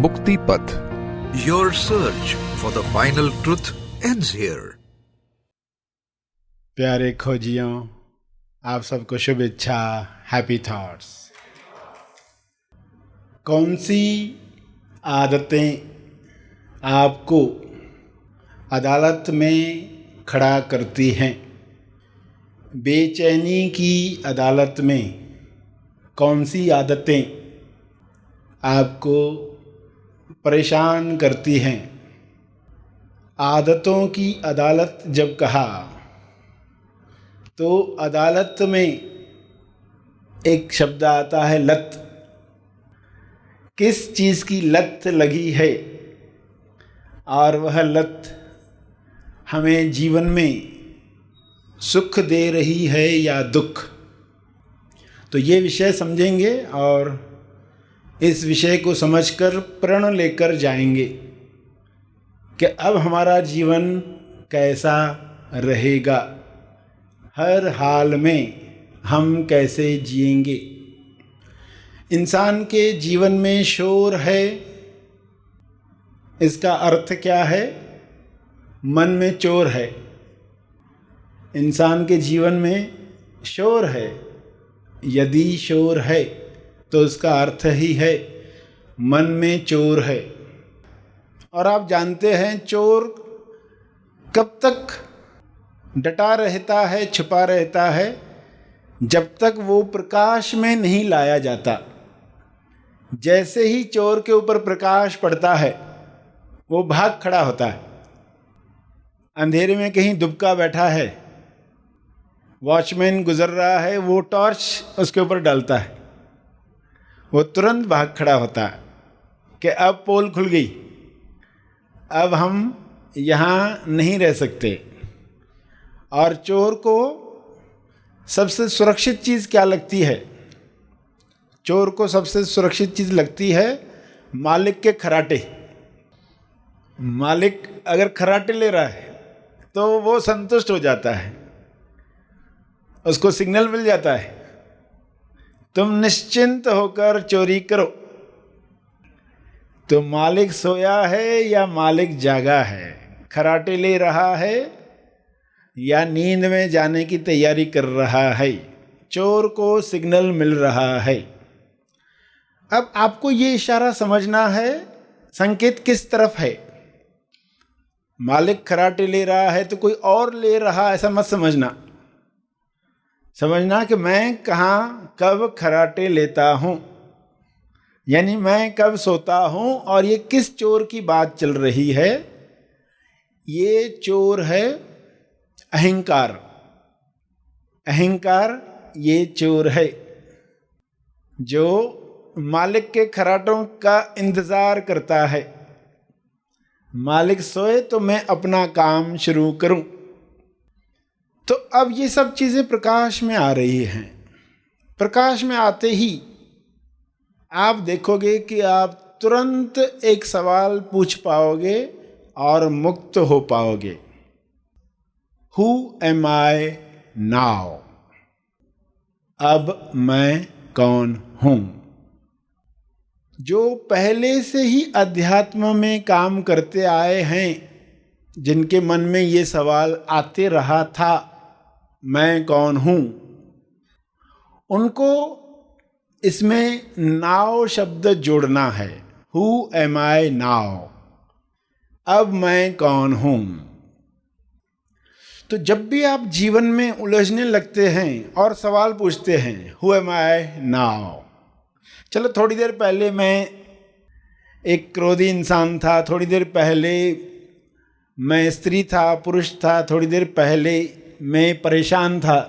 मुक्ति पथ। Your search for the final truth ends here. प्यारे खोजियों, आप सबको शुभेच्छा, हैप्पी थॉट्स। कौन सी आदतें आपको अदालत में खड़ा करती हैं? बेचैनी की अदालत में कौन सी आदतें आपको परेशान करती हैं? आदतों की अदालत जब कहा तो अदालत में एक शब्द आता है लत। किस चीज़ की लत लगी है और वह लत हमें जीवन में सुख दे रही है या दुख, तो ये विषय समझेंगे और इस विषय को समझकर प्रण लेकर जाएंगे कि अब हमारा जीवन कैसा रहेगा, हर हाल में हम कैसे जिएंगे। इंसान के जीवन में शोर है, इसका अर्थ क्या है? मन में चोर है। इंसान के जीवन में शोर है, यदि शोर है तो उसका अर्थ ही है मन में चोर है। और आप जानते हैं चोर कब तक डटा रहता है, छुपा रहता है, जब तक वो प्रकाश में नहीं लाया जाता। जैसे ही चोर के ऊपर प्रकाश पड़ता है वो भाग खड़ा होता है। अंधेरे में कहीं दुबका बैठा है, वॉचमैन गुजर रहा है, वो टॉर्च उसके ऊपर डालता है, वो तुरंत भाग खड़ा होता है कि अब पोल खुल गई, अब हम यहाँ नहीं रह सकते। और चोर को सबसे सुरक्षित चीज़ क्या लगती है? चोर को सबसे सुरक्षित चीज़ लगती है मालिक के खराटे। मालिक अगर खराटे ले रहा है तो वो संतुष्ट हो जाता है, उसको सिग्नल मिल जाता है, तुम निश्चिंत होकर चोरी करो। तो मालिक सोया है या मालिक जागा है, खराटे ले रहा है या नींद में जाने की तैयारी कर रहा है, चोर को सिग्नल मिल रहा है। अब आपको ये इशारा समझना है संकेत किस तरफ है। मालिक खराटे ले रहा है तो कोई और ले रहा, ऐसा मत समझना। समझना कि मैं कहाँ कब खराटे लेता हूँ, यानी मैं कब सोता हूँ और ये किस चोर की बात चल रही है। ये चोर है अहंकार। अहंकार ये चोर है जो मालिक के खराटों का इंतज़ार करता है। मालिक सोए तो मैं अपना काम शुरू करूं। तो अब ये सब चीज़ें प्रकाश में आ रही हैं। प्रकाश में आते ही आप देखोगे कि आप तुरंत एक सवाल पूछ पाओगे और मुक्त हो पाओगे। Who am I now? अब मैं कौन हूँ? जो पहले से ही अध्यात्म में काम करते आए हैं, जिनके मन में ये सवाल आते रहा था, मैं कौन हूँ, उनको इसमें नाव शब्द जोड़ना है। Who am I now? अब मैं कौन हूँ। तो जब भी आप जीवन में उलझने लगते हैं और सवाल पूछते हैं Who am I now? चलो थोड़ी देर पहले मैं एक क्रोधी इंसान था, थोड़ी देर पहले मैं स्त्री था, पुरुष था, थोड़ी देर पहले मैं परेशान था,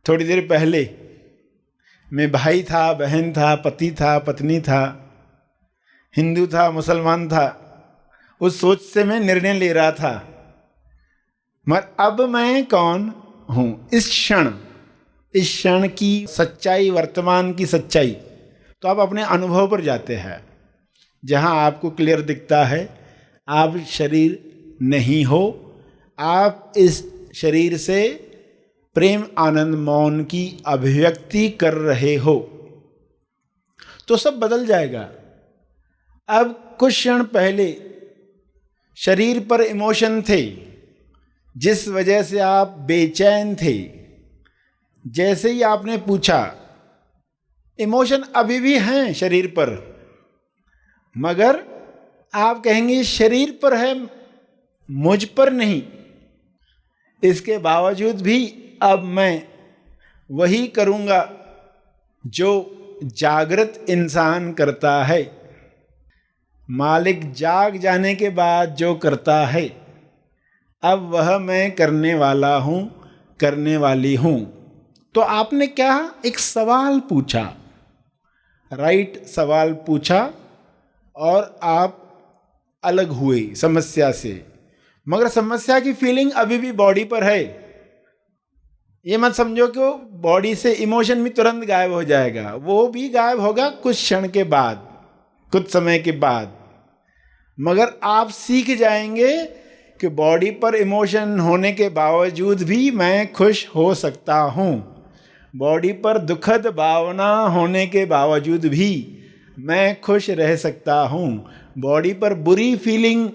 थोड़ी देर पहले मैं भाई था, बहन था, पति था, पत्नी था, हिंदू था, मुसलमान था। उस सोच से मैं निर्णय ले रहा था, मगर अब मैं कौन हूँ? इस क्षण की सच्चाई, वर्तमान की सच्चाई। तो आप अपने अनुभव पर जाते हैं, जहाँ आपको क्लियर दिखता है आप शरीर नहीं हो, आप इस शरीर से प्रेम आनंद मौन की अभिव्यक्ति कर रहे हो, तो सब बदल जाएगा। अब कुछ क्षण पहले शरीर पर इमोशन थे जिस वजह से आप बेचैन थे। जैसे ही आपने पूछा, इमोशन अभी भी हैं शरीर पर, मगर आप कहेंगे शरीर पर है, मुझ पर नहीं। इसके बावजूद भी अब मैं वही करूँगा जो जागृत इंसान करता है। मालिक जाग जाने के बाद जो करता है, अब वह मैं करने वाला हूँ, करने वाली हूँ। तो आपने क्या एक सवाल पूछा, राइट सवाल पूछा, और आप अलग हुए समस्या से। मगर समस्या की फीलिंग अभी भी बॉडी पर है। ये मत समझो कि वो बॉडी से इमोशन भी तुरंत गायब हो जाएगा, वो भी गायब होगा कुछ क्षण के बाद, कुछ समय के बाद। मगर आप सीख जाएंगे कि बॉडी पर इमोशन होने के बावजूद भी मैं खुश हो सकता हूँ। बॉडी पर दुखद भावना होने के बावजूद भी मैं खुश रह सकता हूँ। बॉडी पर बुरी फीलिंग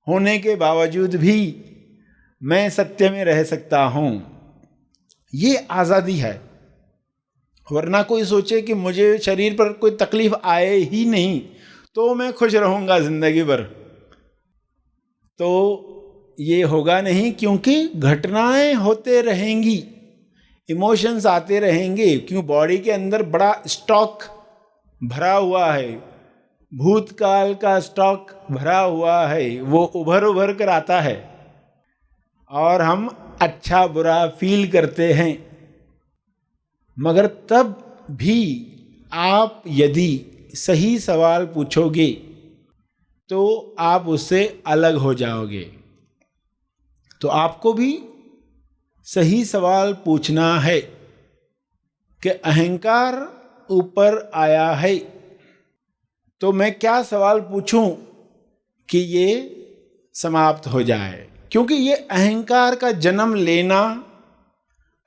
होने के बावजूद भी मैं सत्य में रह सकता हूँ। ये आज़ादी है। वरना कोई सोचे कि मुझे शरीर पर कोई तकलीफ आए ही नहीं तो मैं खुश रहूँगा जिंदगी भर, तो ये होगा नहीं, क्योंकि घटनाएं होते रहेंगी, इमोशंस आते रहेंगे। क्यों? बॉडी के अंदर बड़ा स्टॉक भरा हुआ है, भूतकाल का स्टॉक भरा हुआ है, वो उभर उभर कर आता है और हम अच्छा बुरा फील करते हैं। मगर तब भी आप यदि सही सवाल पूछोगे तो आप उससे अलग हो जाओगे। तो आपको भी सही सवाल पूछना है कि अहंकार ऊपर आया है, तो मैं क्या सवाल पूछूं कि ये समाप्त हो जाए। क्योंकि ये अहंकार का जन्म लेना,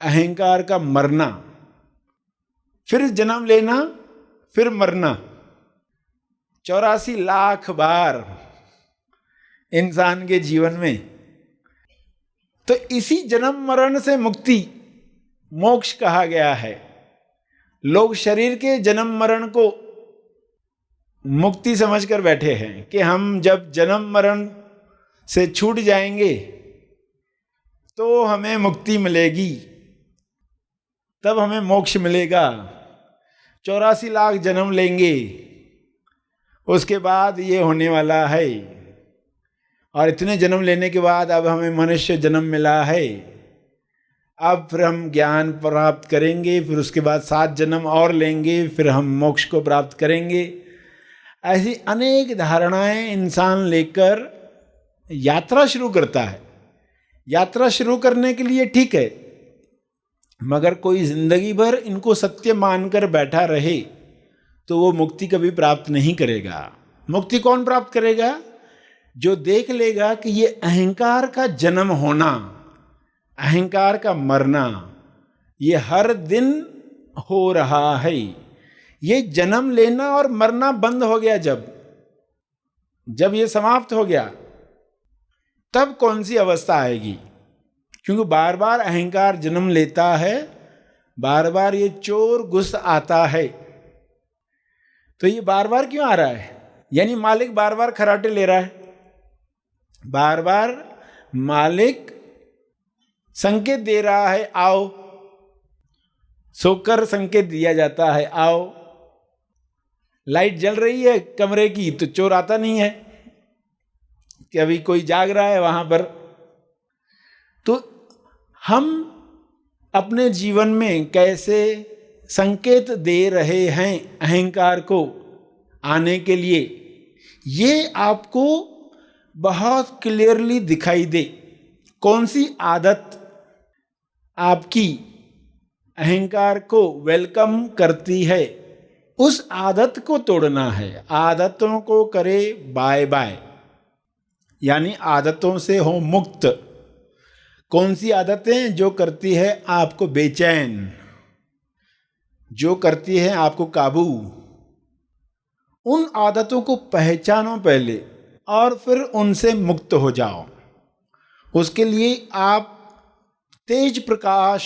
अहंकार का मरना, फिर जन्म लेना, फिर मरना, 84 लाख बार इंसान के जीवन में। तो इसी जन्म मरण से मुक्ति मोक्ष कहा गया है। लोग शरीर के जन्म मरण को मुक्ति समझकर बैठे हैं कि हम जब जन्म मरण से छूट जाएंगे तो हमें मुक्ति मिलेगी, तब हमें मोक्ष मिलेगा। 84 लाख जन्म लेंगे, उसके बाद ये होने वाला है। और इतने जन्म लेने के बाद अब हमें मनुष्य जन्म मिला है, अब फिर हम ज्ञान प्राप्त करेंगे, फिर उसके बाद 7 जन्म और लेंगे, फिर हम मोक्ष को प्राप्त करेंगे। ऐसी अनेक धारणाएं इंसान लेकर यात्रा शुरू करता है। यात्रा शुरू करने के लिए ठीक है, मगर कोई जिंदगी भर इनको सत्य मानकर बैठा रहे तो वो मुक्ति कभी प्राप्त नहीं करेगा। मुक्ति कौन प्राप्त करेगा? जो देख लेगा कि ये अहंकार का जन्म होना, अहंकार का मरना, ये हर दिन हो रहा है। ये जन्म लेना और मरना बंद हो गया, जब ये समाप्त हो गया, तब कौन सी अवस्था आएगी? क्योंकि बार बार अहंकार जन्म लेता है, बार बार ये चोर घुस आता है। तो ये बार बार क्यों आ रहा है? यानी मालिक बार बार खराटे ले रहा है, बार बार मालिक संकेत दे रहा है, आओ। सोकर संकेत दिया जाता है, आओ। लाइट जल रही है कमरे की तो चोर आता नहीं है कि अभी कोई जाग रहा है वहां पर। तो हम अपने जीवन में कैसे संकेत दे रहे हैं अहंकार को आने के लिए, ये आपको बहुत क्लियरली दिखाई दे। कौन सी आदत आपकी अहंकार को वेलकम करती है, उस आदत को तोड़ना है। आदतों को करे बाय बाय, यानी आदतों से हो मुक्त। कौन सी आदतें? जो करती है आपको बेचैन, जो करती है आपको काबू, उन आदतों को पहचानो पहले और फिर उनसे मुक्त हो जाओ। उसके लिए आप तेज प्रकाश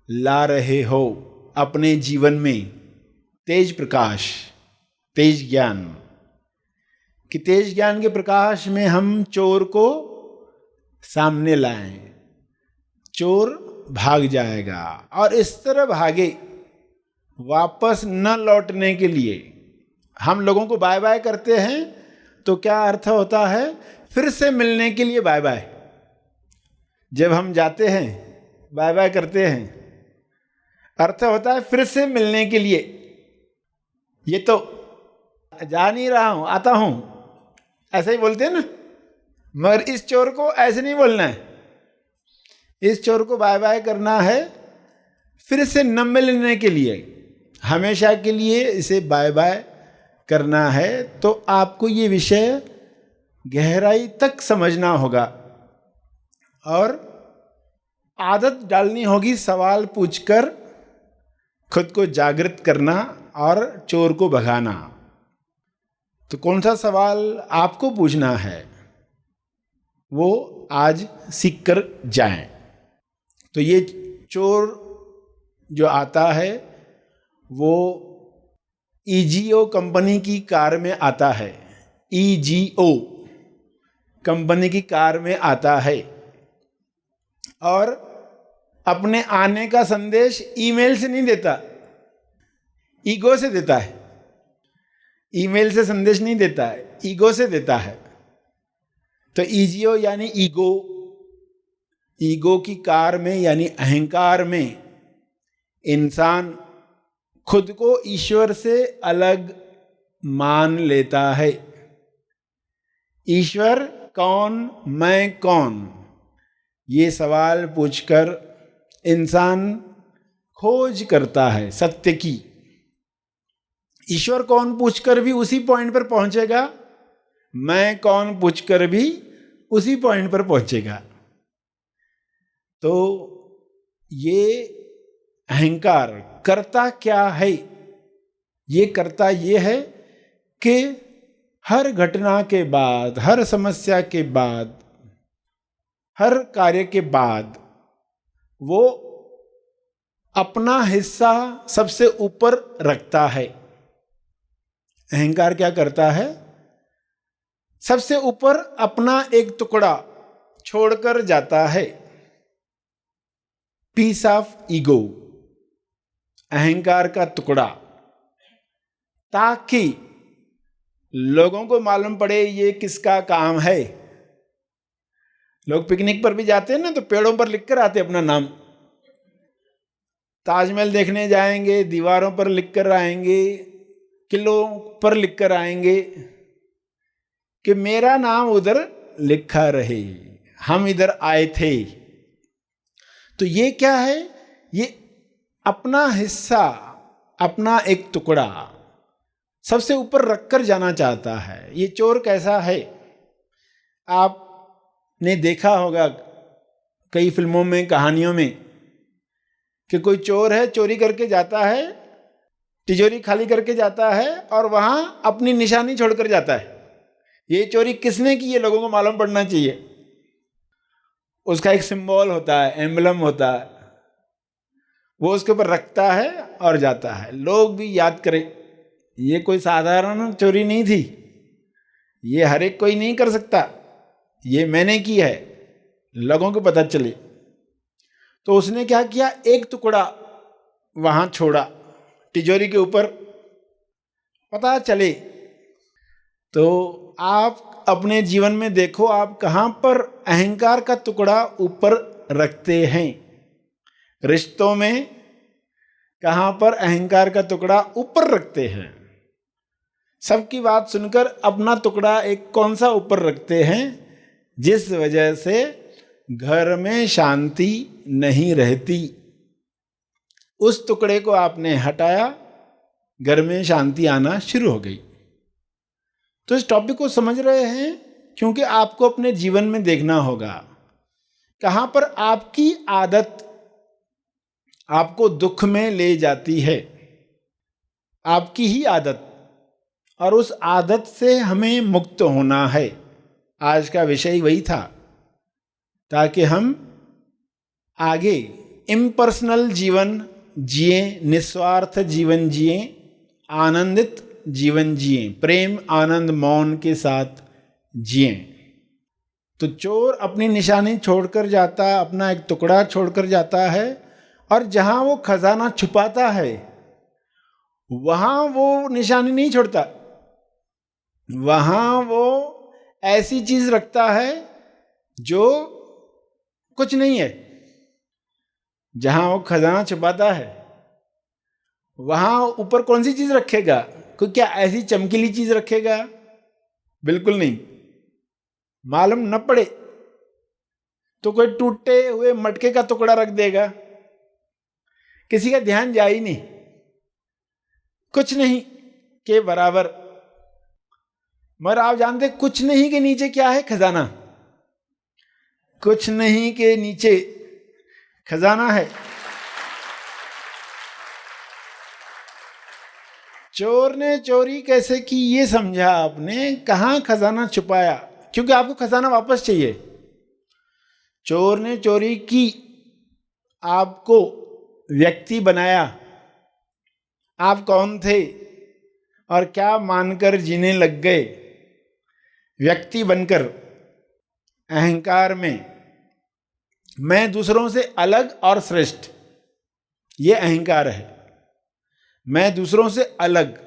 ला रहे हो अपने जीवन में, तेज प्रकाश, तेज ज्ञान। कि तेज ज्ञान के प्रकाश में हम चोर को सामने लाएं, चोर भाग जाएगा। और इस तरह भागे वापस न लौटने के लिए हम लोगों को बाय बाय करते हैं, तो क्या अर्थ होता है? फिर से मिलने के लिए बाय बाय। जब हम जाते हैं बाय बाय करते हैं, अर्थ होता है फिर से मिलने के लिए। ये तो जा नहीं रहा हूं, आता हूं, ऐसा ही बोलते हैं ना। मगर इस चोर को ऐसे नहीं बोलना है। इस चोर को बाय बाय करना है फिर से न मिलने के लिए, हमेशा के लिए इसे बाय बाय करना है। तो आपको ये विषय गहराई तक समझना होगा और आदत डालनी होगी सवाल पूछकर खुद को जागृत करना और चोर को भगाना। तो कौन सा सवाल आपको पूछना है वो आज सीख कर जाएं। तो ये चोर जो आता है वो ईजीओ कंपनी की कार में आता है। ईजीओ कंपनी की कार में आता है और अपने आने का संदेश ईमेल से नहीं देता, ईगो से देता है। ईमेल से संदेश नहीं देता है, ईगो से देता है। तो ईजीओ यानी ईगो, ईगो की कार में यानी अहंकार में इंसान खुद को ईश्वर से अलग मान लेता है। ईश्वर कौन, मैं कौन, ये सवाल पूछकर इंसान खोज करता है सत्य की। ईश्वर कौन पूछकर भी उसी पॉइंट पर पहुंचेगा, मैं कौन पूछकर भी उसी पॉइंट पर पहुंचेगा। तो ये अहंकार करता क्या है? ये करता ये है कि हर घटना के बाद, हर समस्या के बाद, हर कार्य के बाद वो अपना हिस्सा सबसे ऊपर रखता है। अहंकार क्या करता है? सबसे ऊपर अपना एक टुकड़ा छोड़कर जाता है। पीस ऑफ ईगो, अहंकार का टुकड़ा, ताकि लोगों को मालूम पड़े ये किसका काम है। लोग पिकनिक पर भी जाते हैं ना, तो पेड़ों पर लिखकर आते अपना नाम। ताजमहल देखने जाएंगे, दीवारों पर लिखकर आएंगे, किलों पर लिखकर आएंगे कि मेरा नाम उधर लिखा रहे, हम इधर आए थे। तो ये क्या है? ये अपना हिस्सा, अपना एक टुकड़ा सबसे ऊपर रखकर जाना चाहता है। ये चोर कैसा है? आपने देखा होगा कई फिल्मों में, कहानियों में, कि कोई चोर है, चोरी करके जाता है, तिजोरी खाली करके जाता है और वहां अपनी निशानी छोड़कर जाता है। ये चोरी किसने की, ये लोगों को मालूम पड़ना चाहिए। उसका एक सिंबल होता है, एम्बलम होता है, वो उसके ऊपर रखता है और जाता है। लोग भी याद करें, ये कोई साधारण चोरी नहीं थी, ये हर एक कोई नहीं कर सकता, ये मैंने की है, लोगों को पता चले। तो उसने क्या किया? एक टुकड़ा वहां छोड़ा तिजोरी के ऊपर, पता चले। तो आप अपने जीवन में देखो, आप कहां पर अहंकार का टुकड़ा ऊपर रखते हैं। रिश्तों में कहां पर अहंकार का टुकड़ा ऊपर रखते हैं। सबकी बात सुनकर अपना टुकड़ा एक कौन सा ऊपर रखते हैं, जिस वजह से घर में शांति नहीं रहती। उस टुकड़े को आपने हटाया, घर में शांति आना शुरू हो गई। तो इस टॉपिक को समझ रहे हैं, क्योंकि आपको अपने जीवन में देखना होगा कहां पर आपकी आदत आपको दुख में ले जाती है। आपकी ही आदत और उस आदत से हमें मुक्त होना है। आज का विषय वही था, ताकि हम आगे इम्पर्सनल जीवन जिए, निस्वार्थ जीवन जिए, आनंदित जीवन जिए, प्रेम आनंद मौन के साथ जिए। तो चोर अपनी निशानी छोड़कर जाता, अपना एक टुकड़ा छोड़कर जाता है, और जहां वो खजाना छुपाता है वहां वो निशानी नहीं छोड़ता, वहां वो ऐसी चीज रखता है जो कुछ नहीं है। जहां वो खजाना छुपाता है वहां ऊपर कौन सी चीज रखेगा? कोई क्या ऐसी चमकीली चीज रखेगा? बिल्कुल नहीं। मालूम न पड़े तो कोई टूटे हुए मटके का टुकड़ा रख देगा, किसी का ध्यान जा ही नहीं, कुछ नहीं के बराबर। मगर आप जानते कुछ नहीं के नीचे क्या है? खजाना। कुछ नहीं के नीचे खजाना है। चोर ने चोरी कैसे की ये समझा आपने, कहां खजाना छुपाया, क्योंकि आपको खजाना वापस चाहिए। चोर ने चोरी की, आपको व्यक्ति बनाया, आप कौन थे और क्या मानकर जीने लग गए। व्यक्ति बनकर अहंकार में मैं दूसरों से अलग और श्रेष्ठ, ये अहंकार है। मैं दूसरों से अलग,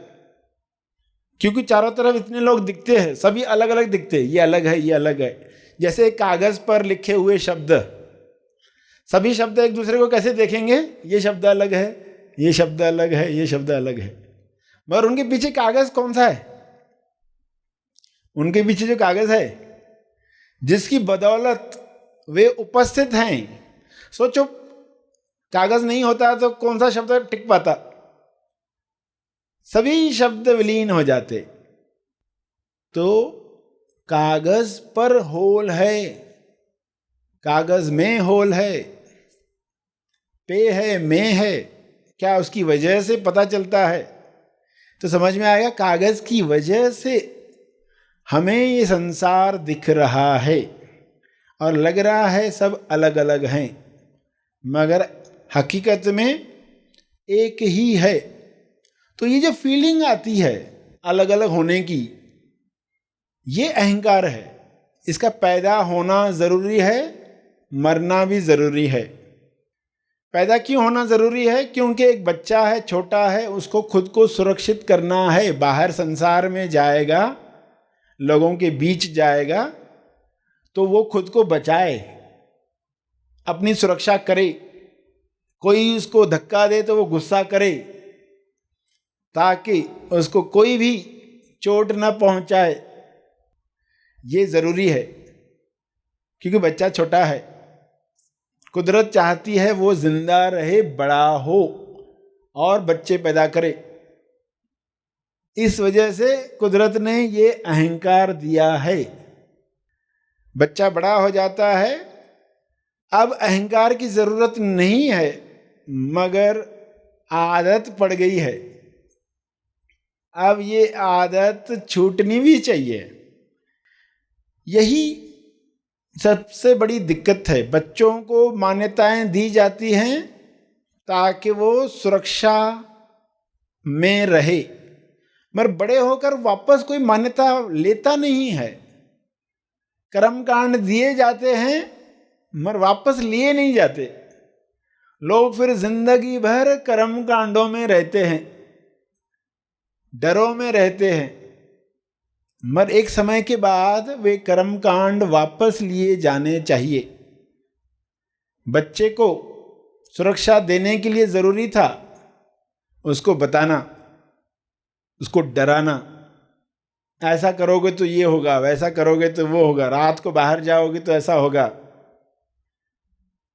क्योंकि चारों तरफ इतने लोग दिखते हैं, सभी अलग अलग दिखते हैं, ये अलग है, ये अलग है। जैसे कागज पर लिखे हुए शब्द, सभी शब्द एक दूसरे को कैसे देखेंगे? ये शब्द अलग है, ये शब्द अलग है, ये शब्द अलग है, मगर उनके पीछे कागज कौन सा है? उनके पीछे जो कागज है जिसकी बदौलत वे उपस्थित हैं। सोचो, कागज नहीं होता तो कौन सा शब्द टिक पाता? सभी शब्द विलीन हो जाते। तो कागज पर होल है, कागज में होल है, पे है, में है, क्या उसकी वजह से पता चलता है? तो समझ में आएगा, कागज की वजह से हमें ये संसार दिख रहा है और लग रहा है सब अलग अलग हैं, मगर हकीकत में एक ही है। तो ये जो फीलिंग आती है अलग अलग होने की, ये अहंकार है। इसका पैदा होना जरूरी है, मरना भी जरूरी है। पैदा क्यों होना जरूरी है? क्योंकि एक बच्चा है, छोटा है, उसको खुद को सुरक्षित करना है। बाहर संसार में जाएगा, लोगों के बीच जाएगा, तो वो खुद को बचाए, अपनी सुरक्षा करे। कोई उसको धक्का दे तो वो गुस्सा करे, ताकि उसको कोई भी चोट न पहुंचाए। ये जरूरी है, क्योंकि बच्चा छोटा है। कुदरत चाहती है वो जिंदा रहे, बड़ा हो और बच्चे पैदा करे। इस वजह से कुदरत ने ये अहंकार दिया है। बच्चा बड़ा हो जाता है, अब अहंकार की जरूरत नहीं है, मगर आदत पड़ गई है। अब ये आदत छूटनी भी चाहिए। यही सबसे बड़ी दिक्कत है। बच्चों को मान्यताएं दी जाती हैं ताकि वो सुरक्षा में रहे, मगर बड़े होकर वापस कोई मान्यता लेता नहीं है। कर्मकांड दिए जाते हैं मगर वापस लिए नहीं जाते। लोग फिर जिंदगी भर कर्मकांडों में रहते हैं, डरों में रहते हैं, मगर एक समय के बाद वे कर्मकांड वापस लिए जाने चाहिए। बच्चे को सुरक्षा देने के लिए जरूरी था उसको बताना, उसको डराना, ऐसा करोगे तो ये होगा, वैसा करोगे तो वो होगा, रात को बाहर जाओगे तो ऐसा होगा।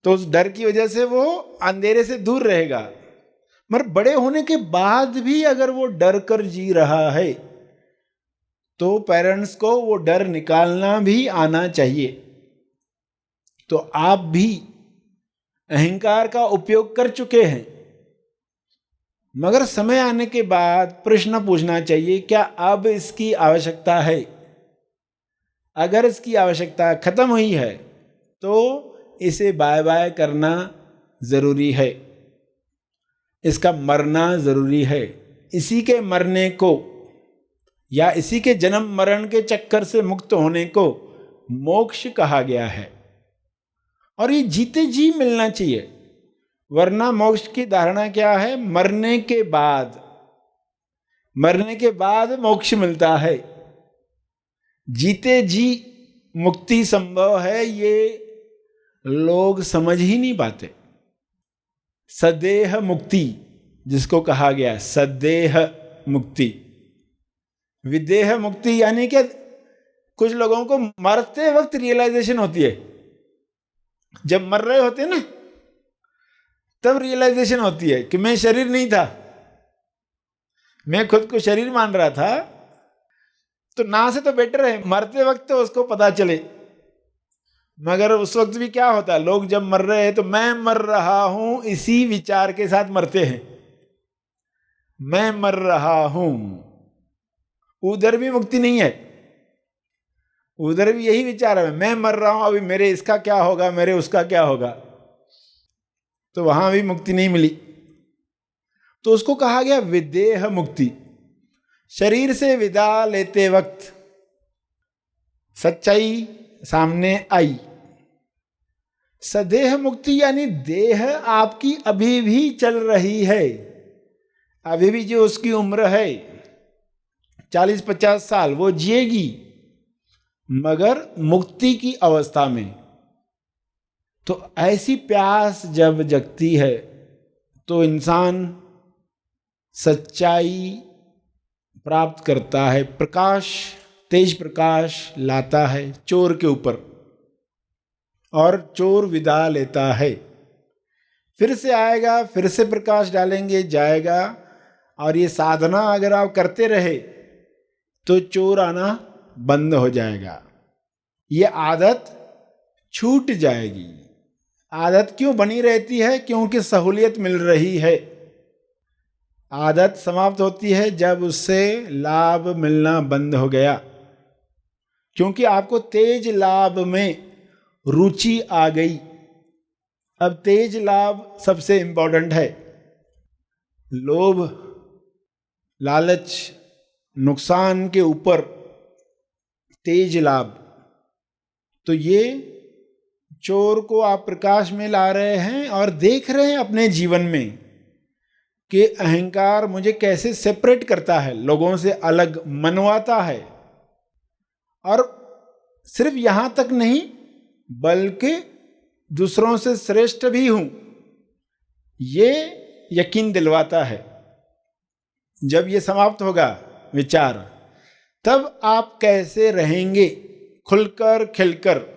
तो उस डर की वजह से वो अंधेरे से दूर रहेगा। मगर बड़े होने के बाद भी अगर वो डर कर जी रहा है तो पेरेंट्स को वो डर निकालना भी आना चाहिए। तो आप भी अहंकार का उपयोग कर चुके हैं, मगर समय आने के बाद प्रश्न पूछना चाहिए, क्या अब इसकी आवश्यकता है? अगर इसकी आवश्यकता खत्म हुई है तो इसे बाय बाय करना जरूरी है, इसका मरना जरूरी है। इसी के मरने को या इसी के जन्म मरण के चक्कर से मुक्त होने को मोक्ष कहा गया है, और ये जीते जी मिलना चाहिए। वरना मोक्ष की धारणा क्या है? मरने के बाद, मरने के बाद मोक्ष मिलता है। जीते जी मुक्ति संभव है, ये लोग समझ ही नहीं पाते। सदेह मुक्ति जिसको कहा गया, सदेह मुक्ति। विदेह मुक्ति यानी कि कुछ लोगों को मरते वक्त रियलाइजेशन होती है। जब मर रहे होते हैं ना, तब रियलाइजेशन होती है कि मैं शरीर नहीं था, मैं खुद को शरीर मान रहा था। तो ना से तो बेटर है मरते वक्त तो उसको पता चले। मगर उस वक्त भी क्या होता है, लोग जब मर रहे हैं तो मैं मर रहा हूं इसी विचार के साथ मरते हैं, मैं मर रहा हूं। उधर भी मुक्ति नहीं है, उधर भी यही विचार है, मैं मर रहा हूं, अभी मेरे इसका क्या होगा, मेरे उसका क्या होगा। तो वहां भी मुक्ति नहीं मिली। तो उसको कहा गया विदेह मुक्ति। शरीर से विदा लेते वक्त सच्चाई सामने आई। सदेह मुक्ति यानी देह आपकी अभी भी चल रही है, अभी भी जो उसकी उम्र है 40-50 साल वो जिएगी, मगर मुक्ति की अवस्था में। तो ऐसी प्यास जब जगती है तो इंसान सच्चाई प्राप्त करता है, प्रकाश, तेज प्रकाश लाता है चोर के ऊपर, और चोर विदा लेता है। फिर से आएगा, फिर से प्रकाश डालेंगे, जाएगा। और ये साधना अगर आप करते रहे तो चोर आना बंद हो जाएगा, ये आदत छूट जाएगी। आदत क्यों बनी रहती है? क्योंकि सहूलियत मिल रही है। आदत समाप्त होती है जब उससे लाभ मिलना बंद हो गया, क्योंकि आपको तेज लाभ में रुचि आ गई। अब तेज लाभ सबसे इंपॉर्टेंट है। लोभ, लालच, नुकसान के ऊपर तेज लाभ। तो ये चोर को आप प्रकाश में ला रहे हैं और देख रहे हैं अपने जीवन में कि अहंकार मुझे कैसे सेपरेट करता है, लोगों से अलग मनवाता है। और सिर्फ यहां तक नहीं, बल्कि दूसरों से श्रेष्ठ भी हूं, ये यकीन दिलवाता है। जब ये समाप्त होगा विचार, तब आप कैसे रहेंगे? खुलकर खिलकर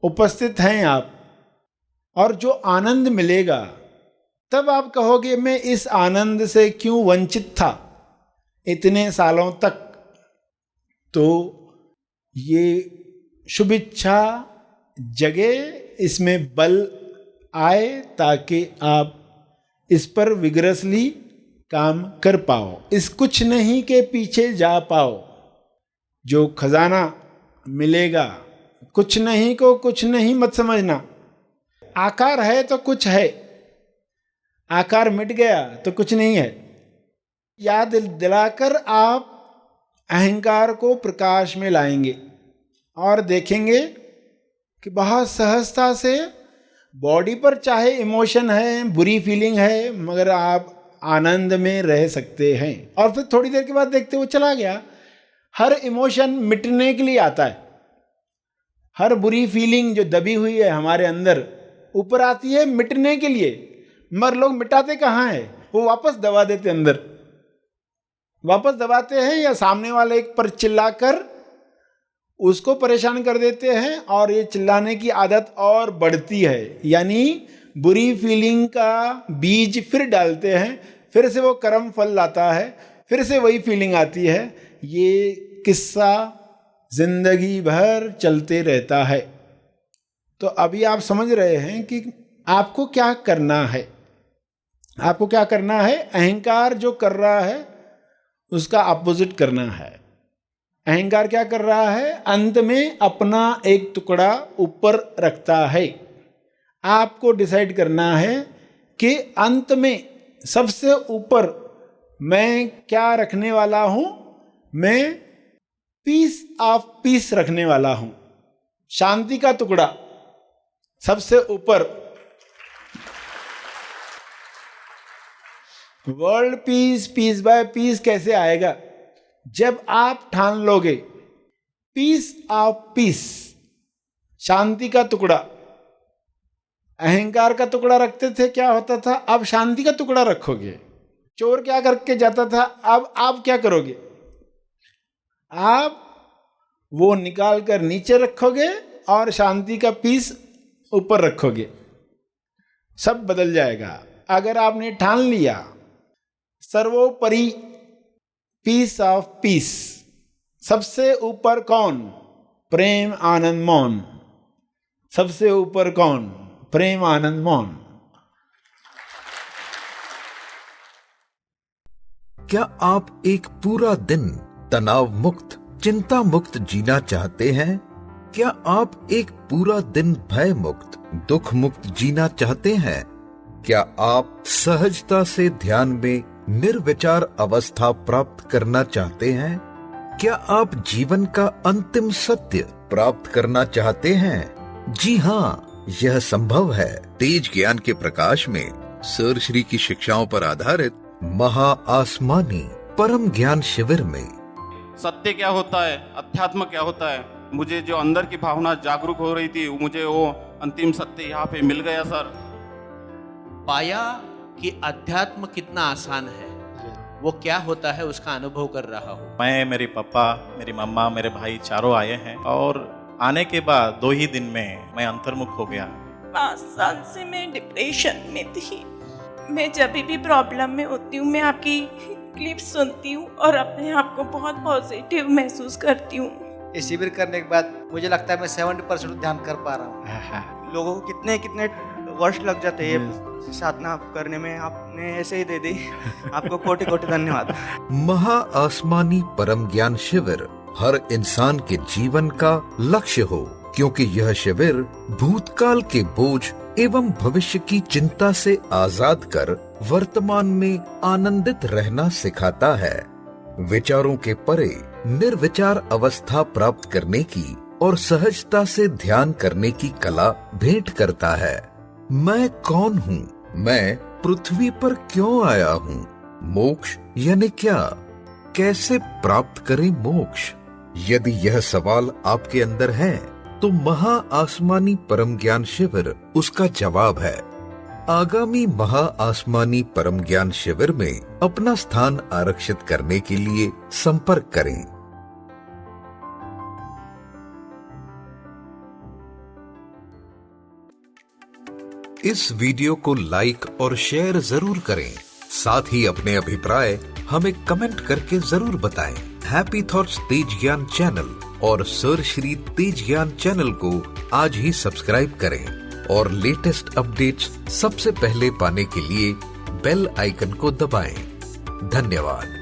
उपस्थित हैं आप, और जो आनंद मिलेगा तब आप कहोगे मैं इस आनंद से क्यों वंचित था इतने सालों तक। तो ये शुभ इच्छा जगे, इसमें बल आए, ताकि आप इस पर विग्रसली काम कर पाओ, इस कुछ नहीं के पीछे जा पाओ। जो खजाना मिलेगा, कुछ नहीं को कुछ नहीं मत समझना। आकार है तो कुछ है, आकार मिट गया तो कुछ नहीं है। याद दिलाकर आप अहंकार को प्रकाश में लाएंगे और देखेंगे कि बहुत सहजता से बॉडी पर चाहे इमोशन है, बुरी फीलिंग है, मगर आप आनंद में रह सकते हैं। और फिर थोड़ी देर के बाद देखते वो चला गया। हर इमोशन मिटने के लिए आता है। हर बुरी फीलिंग जो दबी हुई है हमारे अंदर ऊपर आती है मिटने के लिए, मगर लोग मिटाते कहाँ हैं? वो वापस दबा देते, अंदर वापस दबाते हैं, या सामने वाले एक पर चिल्लाकर उसको परेशान कर देते हैं, और ये चिल्लाने की आदत और बढ़ती है। यानी बुरी फीलिंग का बीज फिर डालते हैं, फिर से वो कर्म फल लाता है, फिर से वही फीलिंग आती है। ये किस्सा जिंदगी भर चलते रहता है। तो अभी आप समझ रहे हैं कि आपको क्या करना है। आपको क्या करना है? अहंकार जो कर रहा है उसका अपोजिट करना है। अहंकार क्या कर रहा है? अंत में अपना एक टुकड़ा ऊपर रखता है। आपको डिसाइड करना है कि अंत में सबसे ऊपर मैं क्या रखने वाला हूं? मैं पीस ऑफ पीस रखने वाला हूं, शांति का टुकड़ा सबसे ऊपर। World peace, piece by piece कैसे आएगा? जब आप ठान लोगे पीस ऑफ पीस, शांति का टुकड़ा। अहंकार का टुकड़ा रखते थे, क्या होता था? अब शांति का टुकड़ा रखोगे। चोर क्या करके जाता था, अब आप क्या करोगे? आप वो निकाल कर नीचे रखोगे और शांति का पीस ऊपर रखोगे। सब बदल जाएगा। अगर आपने ठान लिया सर्वोपरि पीस ऑफ पीस, सबसे ऊपर कौन? प्रेम आनंद मौन। सबसे ऊपर कौन? प्रेम आनंद मौन। क्या आप एक पूरा दिन तनाव मुक्त, चिंता मुक्त जीना चाहते हैं? क्या आप एक पूरा दिन भय मुक्त, दुख मुक्त जीना चाहते हैं? क्या आप सहजता से ध्यान में निर्विचार अवस्था प्राप्त करना चाहते हैं? क्या आप जीवन का अंतिम सत्य प्राप्त करना चाहते हैं? जी हाँ, यह संभव है। तेज ज्ञान के प्रकाश में सर श्री की शिक्षाओं पर आधारित महा आसमानी परम ज्ञान शिविर में सत्य क्या होता है, अध्यात्म क्या होता है, मुझे जो अंदर की भावना जागरूक हो रही थी, मुझे वो अंतिम सत्य यहाँ पे मिल गया सर। पाया कि अध्यात्म कितना आसान है, वो क्या होता है उसका अनुभव कर रहा हूँ। मैं, मेरे पापा, मेरी मम्मा, मेरे भाई चारों आए हैं और आने के बाद 2 ही दिन में मैं अंतर्मुख हो गया। 5 साल से मैं डिप्रेशन में थी। मैं जब भी प्रॉब्लम में होती हूँ मैं आपकी क्लिप सुनती हूँ और अपने आप को बहुत पॉजिटिव महसूस करती हूँ। ये शिविर करने के बाद मुझे लगता है मैं 70% ध्यान कर पा रहा हूँ। लोगों को कितने कितने वर्ष लग जाते हैं ये साधना करने में, आपने ऐसे ही दे दी। आपको कोटि कोटि धन्यवाद। महा आसमानी परम ज्ञान शिविर हर इंसान के जीवन का लक्ष्य हो, क्योंकि यह शिविर भूतकाल के बोझ एवं भविष्य की चिंता से आजाद कर वर्तमान में आनंदित रहना सिखाता है। विचारों के परे निर्विचार अवस्था प्राप्त करने की और सहजता से ध्यान करने की कला भेंट करता है। मैं कौन हूँ? मैं पृथ्वी पर क्यों आया हूँ? मोक्ष यानी क्या? कैसे प्राप्त करें मोक्ष? यदि यह सवाल आपके अंदर है तो महा आसमानी परम ज्ञान शिविर उसका जवाब है। आगामी महा आसमानी परम ज्ञान शिविर में अपना स्थान आरक्षित करने के लिए संपर्क करें। इस वीडियो को लाइक और शेयर जरूर करें। साथ ही अपने अभिप्राय हमें कमेंट करके जरूर बताएं। हैप्पी थॉट्स तेज ज्ञान चैनल और सर श्री तेज ज्ञान चैनल को आज ही सब्सक्राइब करें और लेटेस्ट अपडेट्स सबसे पहले पाने के लिए बेल आइकन को दबाएं। धन्यवाद।